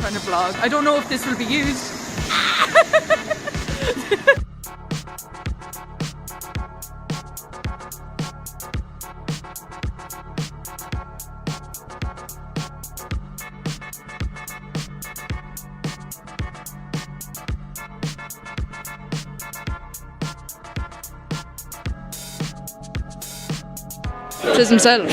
trying to vlog. I don't know if this will be used. Says himself.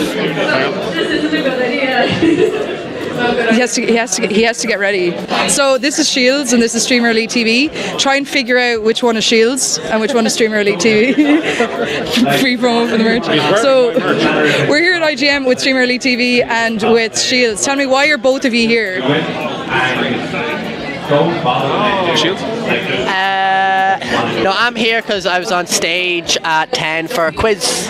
He has to get ready. So this is Shields and this is Streamer Elite TV. Try and figure out which one is Shields and which one is Streamer Elite TV. Free promo for the merch. So we're here at IGM with Streamer Elite TV and with Shields. Tell me, why are both of you here? Shields? No, I'm here because I was on stage at 10 for a quiz.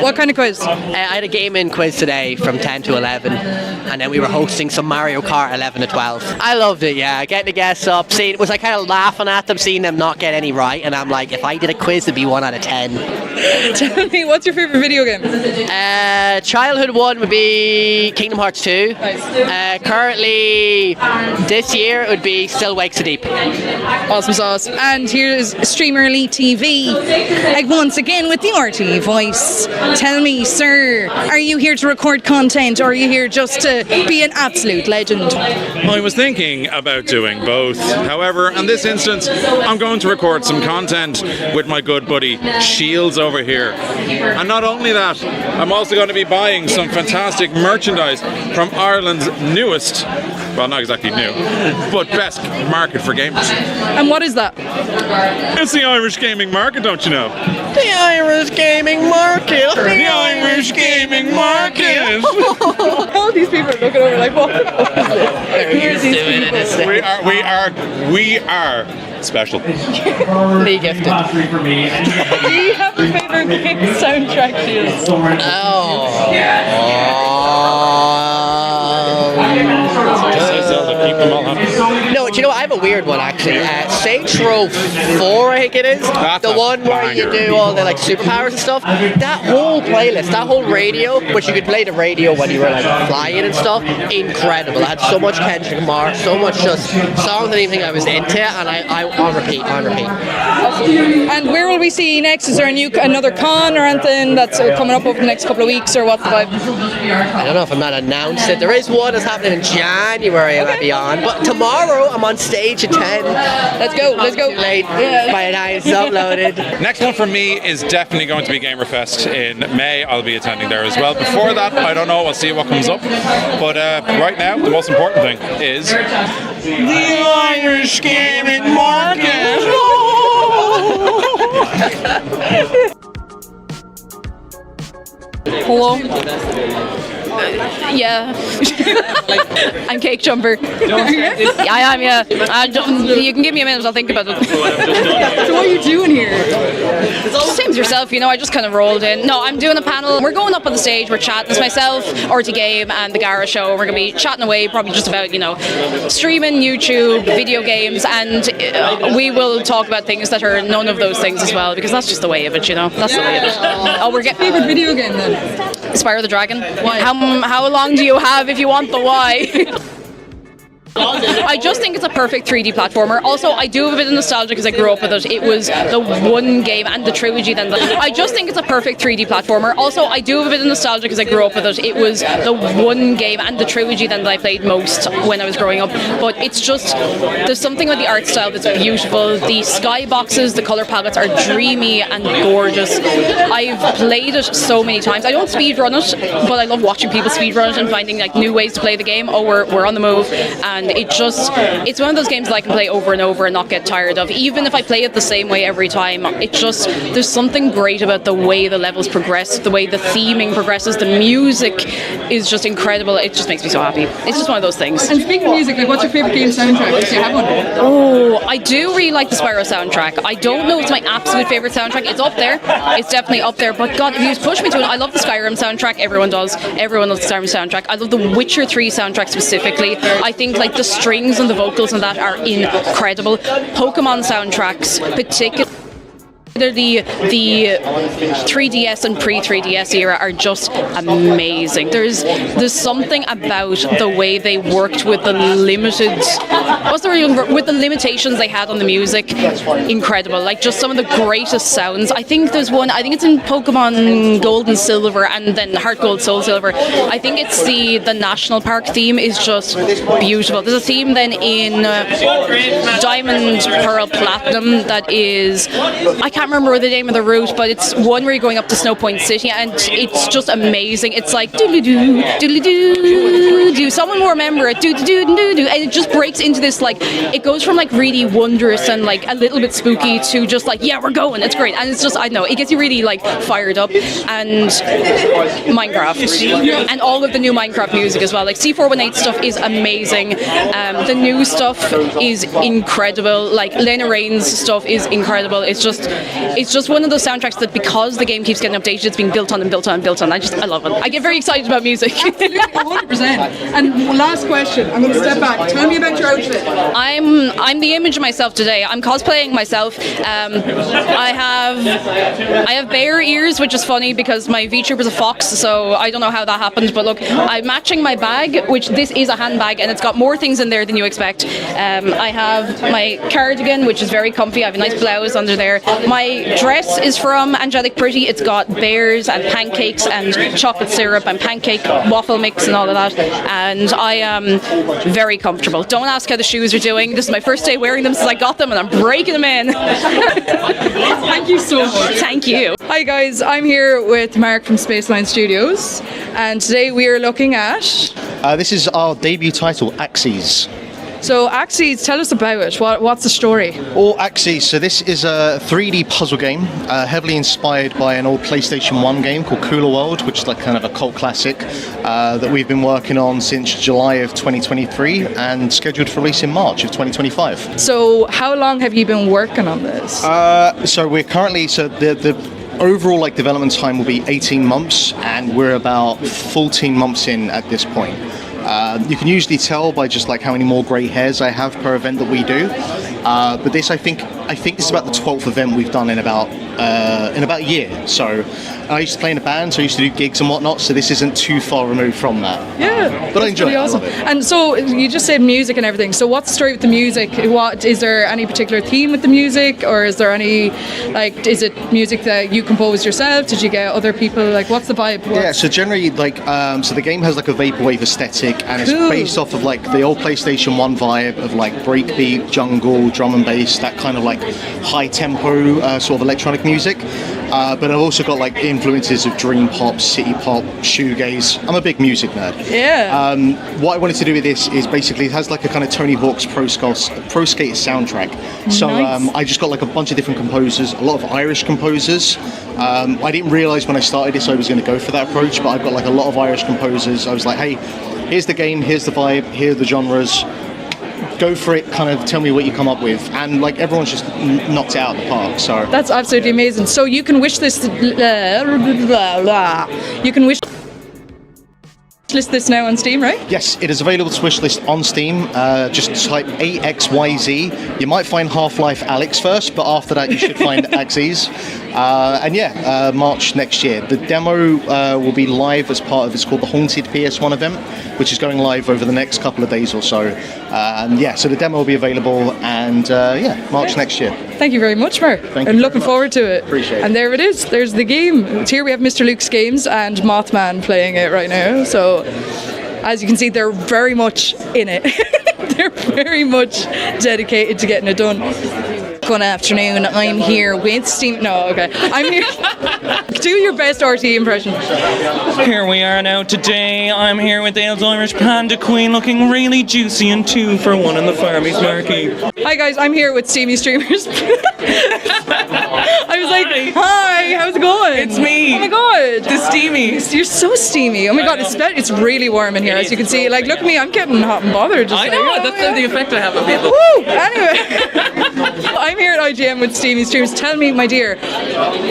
What kind of quiz? I had a gaming quiz today from 10 to 11, and then we were hosting some Mario Kart 11 to 12. I loved it, yeah. Getting the guests up, was I kind of laughing at them, seeing them not get any right, and I'm like, if I did a quiz, it'd be 1 out of 10. Tell me, what's your favourite video game? Childhood one would be Kingdom Hearts 2. Nice. Currently, this year it would be Still Wakes the Deep. Awesome sauce. And here's Streamer Elite TV, like once again with the RT voice. Tell me, sir, are you here to record content or are you here just to be an absolute legend? I was thinking about doing both. However, in this instance, I'm going to record some content with my good buddy Shields over here. And not only that, I'm also going to be buying some fantastic merchandise from Ireland's newest, well, not exactly new, but best market for gamers. And what is that? It's the Irish gaming market, don't you know? The Irish gaming market. The Irish gaming market. All these people are looking over like, what? They're used to it in this thing. We are special. Me gifted. Do you have a favourite game soundtrack, Shields? No, do you know what? I have a weird one actually. Saints Row 4, I think it is. That's the a one where banger. you do all the like superpowers and stuff. That whole playlist, that whole radio, which you could play the radio when you were like flying and stuff, incredible. I had so much Kendrick Lamar, so much just songs and anything I was into, and I on repeat. And where will we see next? Is there another con or anything that's coming up over the next couple of weeks, or what's the vibe? I don't know if I'm not announced it. There is one that's happening in January I'll be on, but tomorrow I'm on stage at 10. Let's go. Too late. By the time it's uploaded. Next one for me is definitely going to be Gamerfest in May. I'll be attending there as well. Before that, I don't know. We'll see what comes up. But right now, the most important thing is the Irish gaming market. Hello? Yeah. I'm Cake Jumper. I am, yeah. You can give me a minute, I'll think about it. So what are you doing here? Same as yourself, you know, I just kind of rolled in. No, I'm doing a panel. We're going up on the stage, we're chatting. It's myself, RT Game, and the Gara Show. We're going to be chatting away probably just about, you know, streaming, YouTube, video games, and we will talk about things that are none of those things as well, because that's just the way of it, you know. That's the way of it. Oh, we're getting favorite video game then? Spyro the Dragon. Why? How long do you have if you want the why? I just think it's a perfect 3D platformer. Also, I do have a bit of nostalgia because I grew up with it. It was the one game and the trilogy then. I just think it's a perfect 3D platformer. Also, I do have a bit of nostalgia because I grew up with it. It was the one game and the trilogy then that I played most when I was growing up. But it's just, there's something about the art style that's beautiful. The skyboxes, the colour palettes are dreamy and gorgeous. I've played it so many times. I don't speedrun it, but I love watching people speedrun it and finding like new ways to play the game. Oh, we're on the move. And it's one of those games that I can play over and over and not get tired of. Even if I play it the same way every time, there's something great about the way the levels progress, the way the theming progresses, the music is just incredible. It just makes me so happy. It's just one of those things. And speaking of music, like, what's your favourite game soundtrack? Do you have one? Oh, I do really like the Spyro soundtrack. I don't know if it's my absolute favourite soundtrack. It's up there. It's definitely up there. But God, if you push me to it, I love the Skyrim soundtrack. Everyone does. Everyone loves the Skyrim soundtrack. I love the Witcher 3 soundtrack specifically. I think like the strings and the vocals and that are incredible. Pokemon soundtracks, particularly The 3DS and pre-3DS era are just amazing. There's something about the way they worked with the limitations they had on the music. Incredible. Like just some of the greatest sounds. I think there's one. I think it's in Pokemon Gold and Silver, and then Heart Gold, Soul Silver. I think it's the National Park theme is just beautiful. There's a theme then in Diamond, Pearl, Platinum that is, I can't remember the name of the route, but it's one where you're going up to Snow Point City, and it's just amazing. It's like doodly-doo, doodly-doo. Someone will remember it, doodly-doo, and it just breaks into this, like, it goes from like really wondrous and like a little bit spooky to just like, yeah, we're going, it's great. And it's just, I don't know, it gets you really like fired up. And Minecraft and all of the new Minecraft music as well, like C418 stuff is amazing. The new stuff is incredible. Like Lena Raine's stuff is incredible. It's just one of those soundtracks that because the game keeps getting updated, it's being built on and built on and built on. I love it. I get very excited about music. 100%. And last question, I'm going to step back. Tell me about your outfit. I'm the image of myself today. I'm cosplaying myself. I have bear ears, which is funny because my VTuber is a fox, so I don't know how that happened. But look, I'm matching my bag, which this is a handbag, and it's got more things in there than you expect. I have my cardigan, which is very comfy. I have a nice blouse under there. My dress is from Angelic Pretty. It's got bears and pancakes and chocolate syrup and pancake waffle mix and all of that. And I am very comfortable. Don't ask how the shoes are doing. This is my first day wearing them since I got them, and I'm breaking them in. Thank you so much. Thank you. Hi guys, I'm here with Mark from Spaceline Studios, and today we are looking at... This is our debut title, AXYZ. So AXYZ, tell us about it. What's the story? AXYZ, so this is a 3D puzzle game, heavily inspired by an old PlayStation 1 game called Cooler World, which is like kind of a cult classic that we've been working on since July of 2023 and scheduled for release in March of 2025. So how long have you been working on this? So we're currently, the overall like development time will be 18 months, and we're about 14 months in at this point. You can usually tell by just like how many more grey hairs I have per event that we do. But this, I think this is about the 12th event we've done in about a year. So I used to play in a band, so I used to do gigs and whatnot. So this isn't too far removed from that. Yeah, but I enjoy it. Awesome. I love it. And so you just said music and everything. So what's the story with the music? What is there any particular theme with the music, or is there any is it music that you composed yourself? Did you get other people? Like, what's the vibe? Yeah, so generally so the game has like a vaporwave aesthetic, and it's based off of like the old PlayStation 1 vibe of like breakbeat, jungle, drum and bass, that kind of like high tempo sort of electronic music. But I've also got like influences of dream pop, city pop, shoegaze. I'm a big music nerd. Yeah. What I wanted to do with this is basically it has like a kind of Tony Hawk's Pro Skater soundtrack. So nice. I just got like a bunch of different composers, a lot of Irish composers. I didn't realize when I started this I was going to go for that approach, but I've got like a lot of Irish composers. I was like, hey, here's the game, here's the vibe, here are the genres. Go for it, kind of tell me what you come up with, and like everyone's just knocked it out of the park. So that's absolutely amazing. So you can wish this you can wish list this now on Steam, right? Yes, it is available to wishlist on Steam. Just type AXYZ. You might find Half-Life Alyx first, but after that you should find AXYZ. And March next year. The demo will be live as part of, it's called the Haunted PS1 event, which is going live over the next couple of days or so. So the demo will be available, and March next year. Thank you very much, Mark. Thank you. I'm looking forward to it. Appreciate it. And there it is. There's the game. Here we have Mr. Luke's Games and Mothman playing it right now. So as you can see, they're very much in it. They're very much dedicated to getting it done. Good afternoon. I'm here with Steam. No, okay. I'm here. Do your best RT impression. Here we are now today. I'm here with Dale's IrishPandaQueen, looking really juicy and 2 for 1 in the Farmies marquee. Hi guys, I'm here with Steamy Streamers. I was like, hi. Hi, how's it going? It's me. Oh my god. The steamy. You're so steamy. Oh my god, it's really warm in here, as you can see. Like, look at me, I'm getting hot and bothered. Just I like, know, oh, that's yeah. the effect I have on people. Woo! Anyway, I'm here at IGM with Steamy Streams. Tell me, my dear,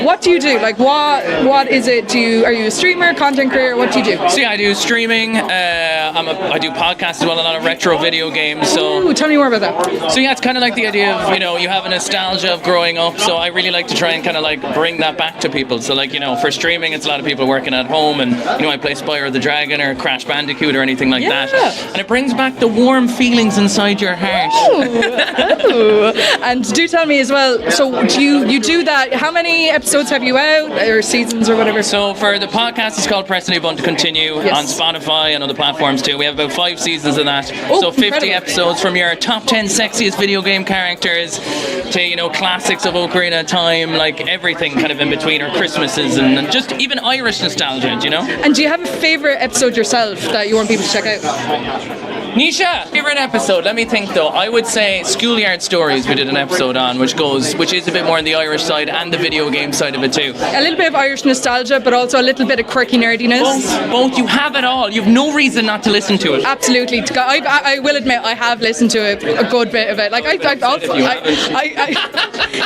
what do you do? Like, what is it? Are you a streamer, content creator? What do you do? So yeah, I do streaming. I do podcasts as well, a lot of retro video games. So Ooh, tell me more about that. So yeah, it's kind of like the idea of, you have a nostalgia of growing up, so I really like to try and kind of like bring that back to people. So like, for streaming, it's a lot of people working at home, and I play Spyro the Dragon or Crash Bandicoot or anything like that, and it brings back the warm feelings inside your heart. Ooh. And do tell me as well, so do you do that, how many episodes have you out, or seasons or whatever? So for the podcast, it's called Press the Button to Continue on Spotify and other platforms too. We have about 5 seasons of that. So 50 incredible. episodes, from your top 10 sexiest video game characters to, classics of Ocarina of Time, like everything kind of in between, or Christmases, and just even Irish nostalgia, And do you have a favourite episode yourself that you want people to check out? Nisha, favorite episode? Let me think though. I would say Schoolyard Stories. We did an episode on, which is a bit more on the Irish side and the video game side of it too. A little bit of Irish nostalgia, but also a little bit of quirky nerdiness. Both. You have it all. You've no reason not to listen to it. Absolutely. I will admit I have listened to a good bit of it. Like I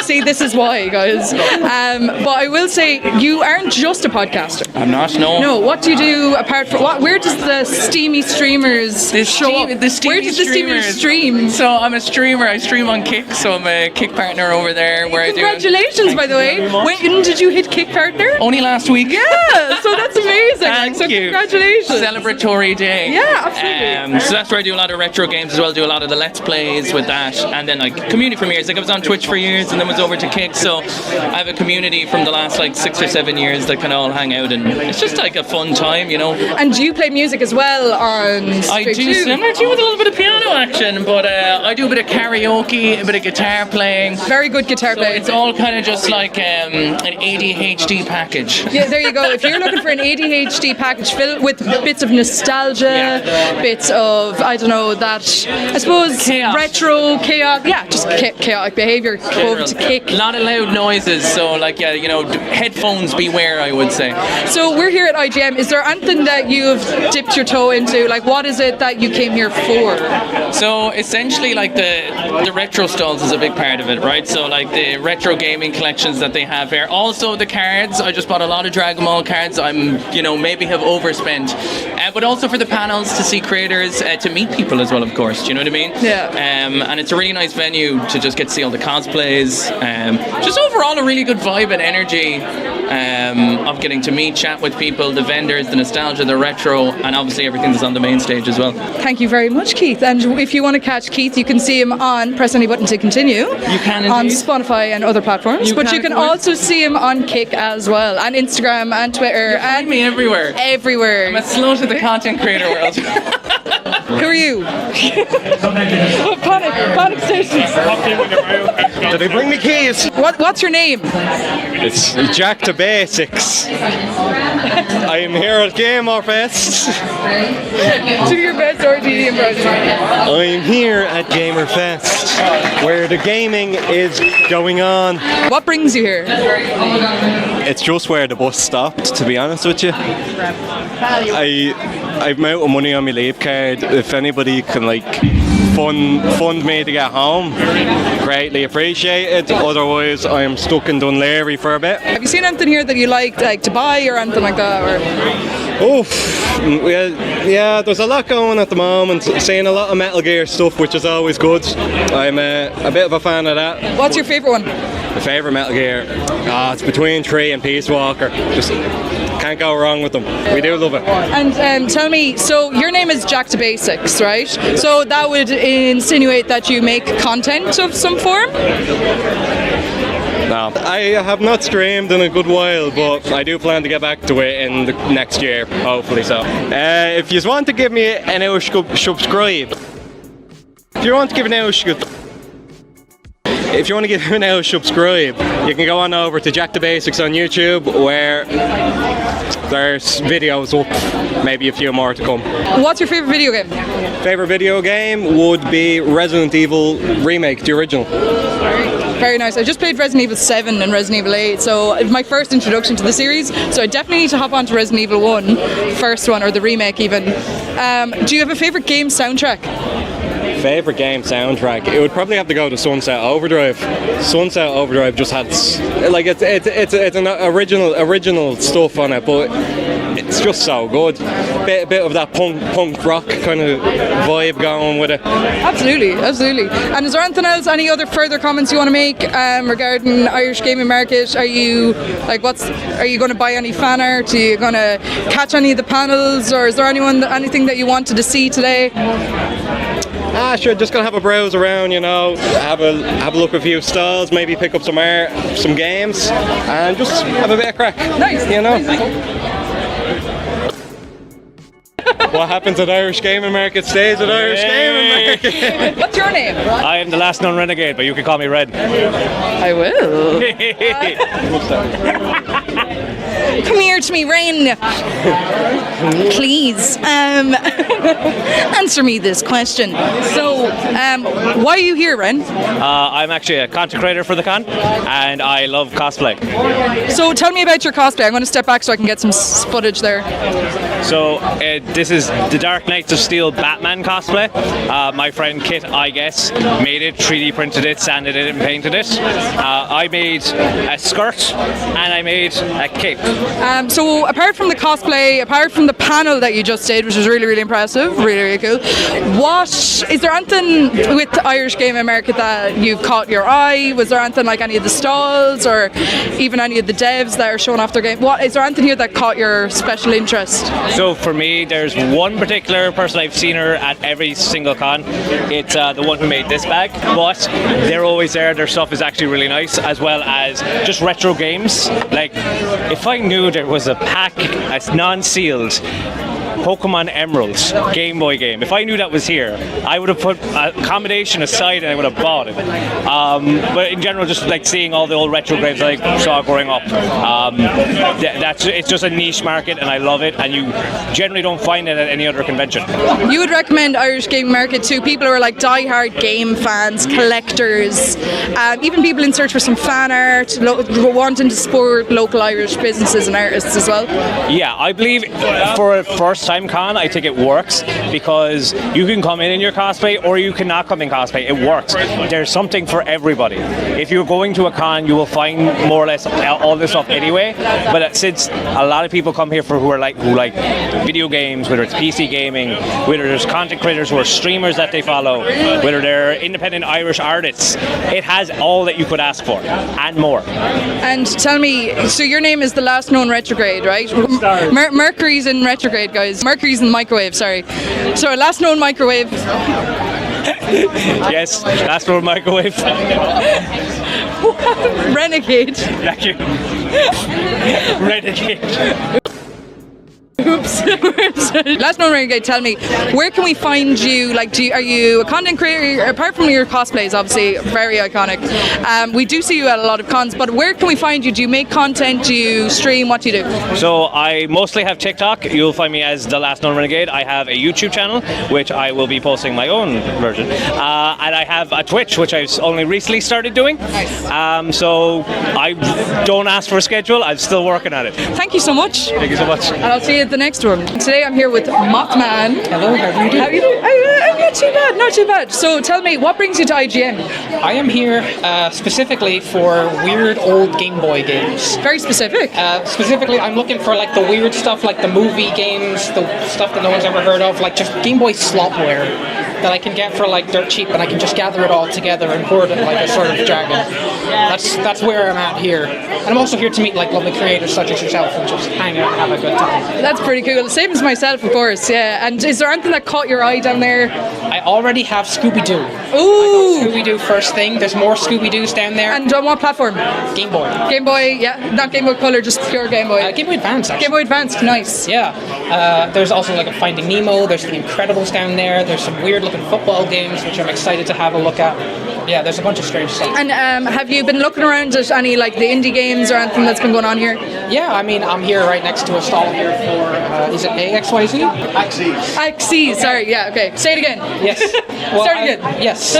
see, this is why, guys. But I will say you aren't just a podcaster. I'm not. No. No. What do you do apart from what? Where does the steamy streamers show up? Where does the steamers stream? So I'm a streamer. I stream on Kick. So I'm a Kick partner over there. Congratulations, by the way. When did you hit Kick partner? Only last week. Yeah. So that's amazing. Thank you. Congratulations. Celebratory day. Yeah, absolutely. So that's where I do a lot of retro games as well. Do a lot of the Let's Plays with that, and then like community for years. Like I was on Twitch for years, and then was over to Kick. So I have a community from the last like 6 or 7 years that can all hang out, and it's just like a fun time, And do you play music as well on I do similar to you with a little bit of piano action, but I do a bit of karaoke, a bit of guitar playing. Very good guitar playing. It's all kind of just like an ADHD package. Yeah, there you go. If you're looking for an ADHD package filled with bits of nostalgia, bits of, I don't know, that, I suppose, chaos. Retro, chaos, just chaotic behaviour, over to Kick. A lot of loud noises, so like, headphones beware, I would say. So we're here at IGM. Is there anything that you've dipped your toe into? Like, what is it that you came here for? So essentially, like the retro stalls is a big part of it, right? So like the retro gaming collections that they have here. Also the cards. I just bought a lot of Dragon Ball cards. I'm, maybe have overspent. But also for the panels, to see creators, to meet people as well, of course. Do you know what I mean? Yeah. And it's a really nice venue to just get to see all the cosplays. Just overall a really good vibe and energy of getting to meet, chat with people, the vendors, the nostalgia, the retro, and obviously everything that's on the main stage as well. Thank you very much, Keith. And if you want to catch Keith, you can see him on Press Any Button to Continue. You can indeed. On Spotify and other platforms. You can also see him on Kick as well, and Instagram and Twitter. And me everywhere. Everywhere. I'm a slow to the content creator world. Who are you? Panic stations. Did they bring me keys? What's your name? It's Jack to Basics. I am here at Gamer Fest. Do your best RTD impression. I'm here at Gamer Fest, where the gaming is going on. What brings you here? It's just where the bus stopped, to be honest with you. I'm out of money on my leave card. If anybody can fund me to get home, greatly appreciated. Otherwise, I am stuck in Dunleary for a bit. Have you seen anything here that you like to buy or anything like that? Yeah, there's a lot going on at the moment. Seeing a lot of Metal Gear stuff, which is always good. I'm a bit of a fan of that. What's your favourite one? My favourite Metal Gear? It's between 3 and Peace Walker. Just can't go wrong with them. We do love it. And tell me, so your name is Jack to Basics, right? So that would insinuate that you make content of some form? No, I have not streamed in a good while, but I do plan to get back to it in the next year, hopefully so. If you want to give me an subscribe, if you want to give an subscribe, you can go on over to Jack the Basics on YouTube, where there's videos up, maybe a few more to come. What's your favourite video game? Favourite video game would be Resident Evil Remake, the original. Very nice. I just played Resident Evil 7 and Resident Evil 8, so it's my first introduction to the series. So I definitely need to hop onto Resident Evil 1, first one, or the remake even. Do you have a favourite game soundtrack? Favorite game soundtrack? It would probably have to go to Sunset Overdrive. Sunset Overdrive just had like it's an original stuff on it, but it's just so good. Bit of that punk rock kind of vibe going with it. Absolutely. And is there anything else? Any other further comments you want to make regarding Irish gaming market? Are you going to buy any fan art? Are you going to catch any of the panels, or is there anything that you wanted to see today? Sure, just gonna have a browse around, have a look at a few stalls, maybe pick up some art, some games, and just have a bit of crack. Nice. What happens at Irish Gaming Market stays at Irish Gaming Market. What's your name? I am the last known renegade, but you can call me Red. I will. Come here to me, Rain. Please, answer me this question. So, why are you here, Ren? I'm actually a content creator for the con, and I love cosplay. So, tell me about your cosplay. I'm going to step back so I can get some footage there. So, this is the Dark Knights of Steel Batman cosplay. My friend Kit, I guess, made it, 3D printed it, sanded it, and painted it. I made a skirt, and I made a cape. So apart from the cosplay, apart from the panel that you just did, which was really, really impressive, really, really cool, is there anything with Irish Gaming Market that you've caught your eye? Was there anything like any of the stalls or even any of the devs that are showing off their game? Is there anything here that caught your special interest? So for me, there's one particular person I've seen her at every single con. It's the one who made this bag, but they're always there. Their stuff is actually really nice, as well as just retro games. Like, if I knew there was a pack that's non-sealed Pokemon Emeralds Game Boy game, if I knew that was here, I would have put accommodation aside and I would have bought it. But in general, just like seeing all the old retro games I saw growing up, it's just a niche market and I love it, and you generally don't find it at any other convention. You would recommend Irish Gaming Market to people who are like die-hard game fans, collectors, even people in search for some fan art, wanting to support local Irish businesses and artists as well? Yeah, I believe for a first-time con, I think it works because you can come in your cosplay or you cannot come in cosplay. It works. There's something for everybody. If you're going to a con, you will find more or less all this stuff anyway. But since a lot of people come here who like video games, whether it's PC gaming, whether there's content creators who are streamers that they follow, whether they're independent Irish artists, it has all that you could ask for and more. And tell me, so your name is the last known retrograde, right? Mercury's in retrograde, guys. Mercury's in microwave, sorry. So last known microwave. Yes, last known microwave. Renegade. Thank you. Renegade. Oops. Last known renegade, tell me, where can we find you? Like, are you a content creator? Apart from your cosplays, obviously very iconic. We do see you at a lot of cons, but where can we find you? Do you make content? Do you stream? What do you do? So I mostly have TikTok. You'll find me as the last known renegade. I have a YouTube channel, which I will be posting my own version, and I have a Twitch, which I've only recently started doing. Nice. So I don't ask for a schedule. I'm still working at it. Thank you so much. Thank you so much. And I'll see you at the next one. Today I'm here with Mothman. Hello, how are you doing? How are you doing? I'm not too bad. So tell me, what brings you to IGN? I am here specifically for weird old Game Boy games. Very specific. Specifically, I'm looking for like the weird stuff, like the movie games, the stuff that no one's ever heard of, like just Game Boy slopware that I can get for like dirt cheap, and I can just gather it all together and hoard it like a sort of dragon. That's where I'm at here. And I'm also here to meet like lovely creators such as yourself and just hang out and have a good time. That's pretty cool. Same as myself, of course, yeah. And is there anything that caught your eye down there? I already have Scooby-Doo. Ooh! Scooby-Doo first thing. There's more Scooby-Doos down there. And on what platform? Game Boy. Game Boy, yeah. Not Game Boy Color, just pure Game Boy. Game Boy Advance, actually. Game Boy Advanced, nice. Yeah. There's also like a Finding Nemo. There's The Incredibles down there. There's some weird-looking football games, which I'm excited to have a look at. Yeah, there's a bunch of strange stuff. And have you been looking around at any like the indie games or anything that's been going on here? Yeah, I mean, I'm here right next to a stall here for, is it AXYZ? AXYZ, sorry, yeah, okay. Say it again. Yes. Start again. Yes.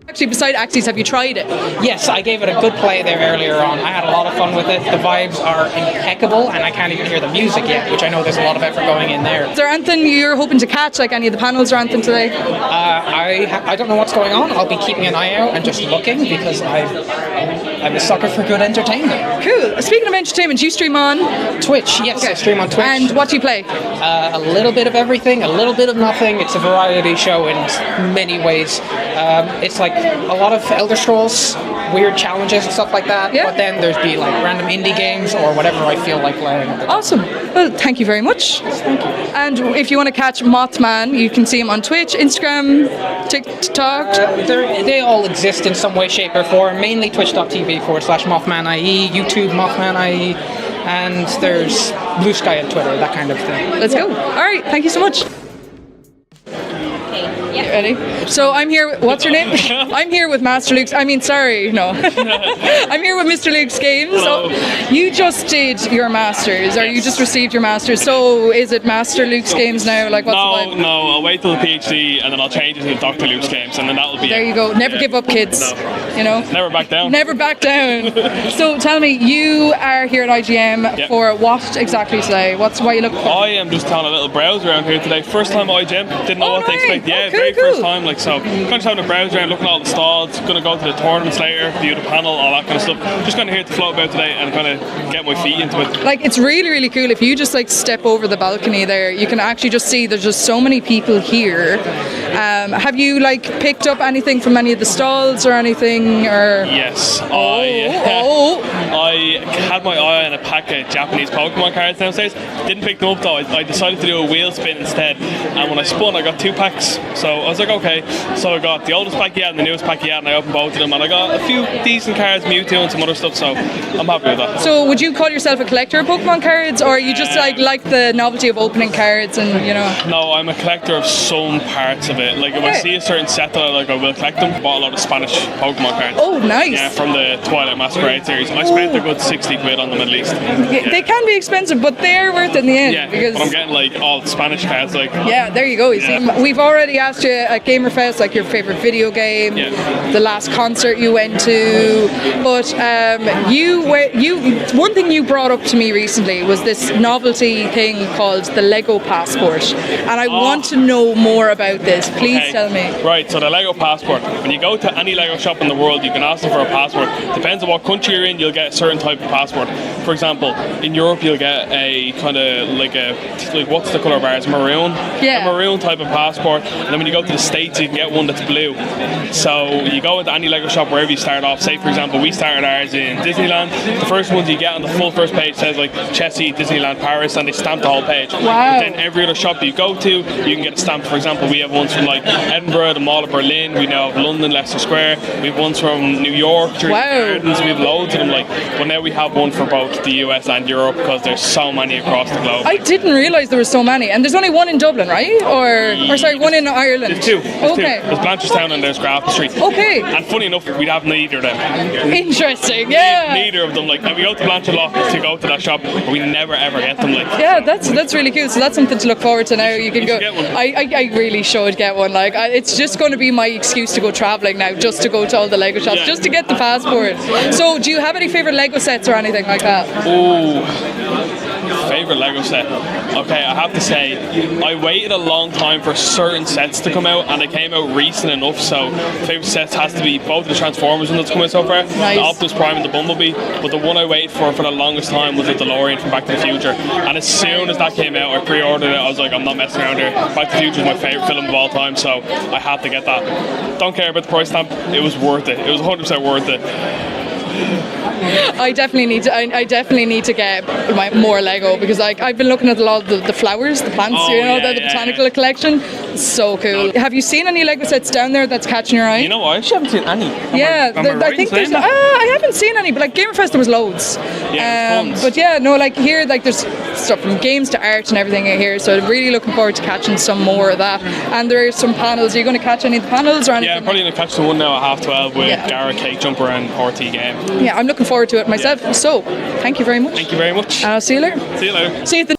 Actually, beside AXYZ, have you tried it? Yes, I gave it a good play there earlier on. I had a lot of fun with it. The vibes are impeccable, and I can't even hear the music yet, which I know there's a lot of effort going in there. Is there anything you're hoping to catch, like any of the panels or anything today? I don't know what's going on. I'll be keeping an eye out and just looking because I'm a sucker for good entertainment. Cool. Speaking of entertainment, you stream on Twitch. Yes, I stream on Twitch. And what do you play? A little bit of everything, a little bit of nothing. It's a variety show in many ways. It's like a lot of Elder Scrolls, weird challenges and stuff like that. Yeah. But then there's be like random indie games or whatever I feel like playing. Awesome. Well, thank you very much. Thank you. And if you want to catch Mothman, you can see him on Twitch, Instagram, TikTok. They all exist in some way, shape, or form. Mainly twitch.tv/MothmanIE, YouTube MothmanIE, and there's Blue Sky on Twitter, that kind of thing. Let's go. All right. Thank you so much. Ready? So I'm here. What's your name? I'm here with Master Luke's. I'm here with Mr. Luke's Games. So you just did your masters, or you just received your masters. So is it Master Luke's Games now? Like what's the vibe? No. I'll wait till the PhD, and then I'll change it to Dr. Luke's Games, and then that'll be. There you go. Never give up, kids. No. You know. Never back down. Never back down. So tell me, you are here at IGM for what exactly today? Why are you looking for? I am just having a little browse around here today. First time at IGM. Didn't know what to expect. Yeah, very first time. Like so, kind of just having a browse around, looking at all the stalls. Gonna go to the tournaments later, view the panel, all that kind of stuff. Just kind of here to float about today and kind of get my feet into it. Like it's really, really cool. If you just like step over the balcony there, you can actually just see there's just so many people here. Have you like picked up anything from any of the stalls or anything? Or yes, I had my eye on a pack of Japanese Pokemon cards downstairs. Didn't pick them up though. I decided to do a wheel spin instead. And when I spun, I got 2 packs. So I was like, okay. So I got the oldest pack yet and the newest pack yet, and I opened both of them. And I got a few decent cards, Mewtwo and some other stuff. So I'm happy with that. So would you call yourself a collector of Pokemon cards, or you just like the novelty of opening cards and you know? No, I'm a collector of some parts of it. Like if I see a certain set that I like, I will collect them. Bought a lot of Spanish Pokemon cards. Oh, nice. Yeah, from the Twilight Masquerade series. I spent a good 60 quid on them at least. They can be expensive, but they're worth it in the end. Yeah, because but I'm getting like all Spanish cards. Like yeah, there you go. You see, we've already asked you at Gamerfest like your favorite video game, the last concert you went to, but one thing you brought up to me recently was this novelty thing called the Lego Passport, and I want to know more about this. Please tell me. Right, so the Lego Passport. When you go to any Lego shop in the world, you can ask them for a passport. Depends on what country you're in, you'll get a certain type of passport. For example, in Europe, you'll get a kind of like what's the colour of ours? Maroon. Yeah. A maroon type of passport. And then when you go to the States, you can get one that's blue. So you go into any Lego shop wherever you start off. Say, for example, we started ours in Disneyland. The first ones you get on the full first page says like Chessy, Disneyland, Paris, and they stamp the whole page. Wow. But then every other shop that you go to, you can get a stamp. For example, we have ones from like Edinburgh, the Mall of Berlin. We now have London, Leicester Square. We have ones from New York, Jersey Gardens. We have loads of them. But now we have one for both the US and Europe because there's so many across the globe. I didn't realise there were so many, and there's only one in Dublin, right? Or sorry, one in Ireland. There's two. Okay. There's Blanchardstown and there's Grafton Street. Okay. And funny enough, we'd have neither of them. Interesting. Yeah. Neither of them. Like, we go to Blanchard Lock to go to that shop, but we never ever get them. Like. Yeah, that's really cool. So that's something to look forward to now. You can go. Get one. I really should get one. Like, it's just going to be my excuse to go travelling now, just to go to all the Lego shops, just to get the passport. So, do you have any favourite Lego sets or anything like that? Oh, favourite Lego set. Okay, I have to say, I waited a long time for certain sets to come out, and they came out recent enough. So, favourite sets has to be both of the Transformers ones that's come out so far, the Optimus Prime and the Bumblebee. But the one I waited for the longest time was the DeLorean from Back to the Future. And as soon as that came out, I pre-ordered it. I was like, I'm not messing around here. Back to the Future is my favourite film of all time, so I had to get that. Don't care about the price stamp. It was worth it. It was 100% worth it. I definitely need to get more Lego, because I've been looking at a lot of the flowers, the plants, the botanical collection. It's so cool. Have you seen any Lego sets down there that's catching your eye? You know what? I actually haven't seen any. I think there's. I haven't seen any, but like Gamerfest there was loads. Tons. But yeah, no, like here, like there's stuff from games to art and everything here. So I'm really looking forward to catching some more of that. And there are some panels. Are you going to catch any of the panels or anything? Yeah, I'm probably going to catch the one now at 12:30 with Gara, Cake Jumper, and RT Game. Yeah, I'm looking forward to it myself. So, thank you very much. Thank you very much. I'll see you later. See you later. See you at the